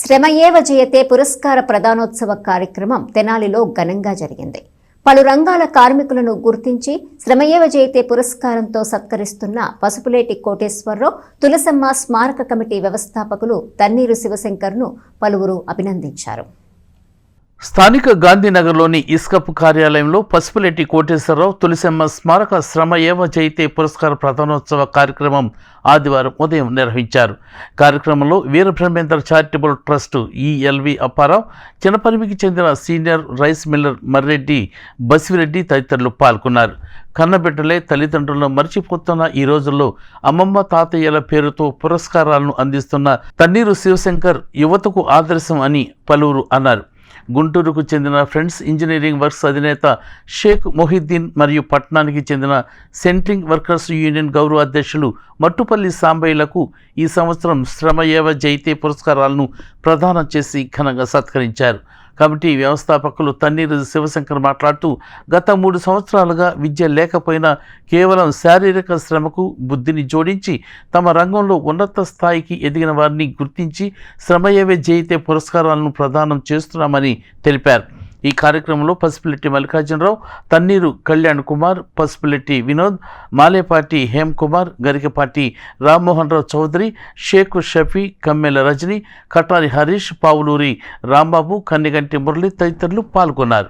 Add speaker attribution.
Speaker 1: శ్రమయేవ జయతే పురస్కార ప్రదానోత్సవ కార్యక్రమం తెనాలిలో ఘనంగా జరిగింది. పలు రంగాల కార్మికులను గుర్తించి శ్రమయేవ జయతే పురస్కారంతో సత్కరిస్తున్న పసుపులేటి కోటేశ్వరరావు తులసమ్మ స్మారక కమిటీ వ్యవస్థాపకులు తన్నీరు శివశంకర్ను పలువురు అభినందించారు.
Speaker 2: స్థానిక గాంధీనగర్లోని ఇస్కప్ కార్యాలయంలో పసుపులేటి కోటేశ్వరరావు తులసమ్మ స్మారక శ్రమయేవ జయతే పురస్కార ప్రదానోత్సవ కార్యక్రమం ఆదివారం ఉదయం నిర్వహించారు. కార్యక్రమంలో Veerabrahmendra charitable trust ELV Apparao, చిన్నపరిమికి చెందిన senior rice Miller Marreddy Basireddy తదితరులు పాల్గొన్నారు. కన్నబిడ్డలే తల్లిదండ్రులను మర్చిపోతున్న ఈ రోజుల్లో అమ్మమ్మ తాతయ్యల పేరుతో పురస్కారాలను అందిస్తున్న తన్నీరు శివశంకర్ యువతకు ఆదర్శం అని పలువురు అన్నారు. గుంటూరుకు చెందిన ఫ్రెండ్స్ ఇంజనీరింగ్ వర్క్స్ అధినేత షేక్ మొహిద్దీన్ మరియు పట్నానికి చెందిన సెంట్రింగ్ వర్కర్స్ యూనియన్ గౌరవ అధ్యక్షులు మట్టుపల్లి సాంబయ్యలకు ఈ సంవత్సరం శ్రమయేవ జయతే పురస్కారాలను ప్రదానం చేసి ఘనంగా సత్కరించారు. కమిటీ వ్యవస్థాపకులు తన్నీరు శివశంకర్ మాట్లాడుతూ, గత 3 సంవత్సరాలుగా విద్య లేకపోయినా కేవలం శారీరక శ్రమకు బుద్ధిని జోడించి తమ రంగంలో ఉన్నత స్థాయికి ఎదిగిన వారిని గుర్తించి శ్రమయేవ జయతే పురస్కారాలను ప్రదానం చేస్తున్నామని తెలిపారు. ఈ కార్యక్రమంలో పసుపులెట్టి మల్లికార్జునరావు, తన్నీరు కళ్యాణ్ కుమార్, పసుపులెట్టి వినోద్, మాలేపాటి హేమ్ కుమార్, గరికపాటి రామ్మోహన్ రావు చౌదరి, షేక్ షఫీ, కమ్మెల రజని, కటారి హరీష్, పావులూరి రాంబాబు, కన్నిగంటి మురళి తదితరులు పాల్గొన్నారు.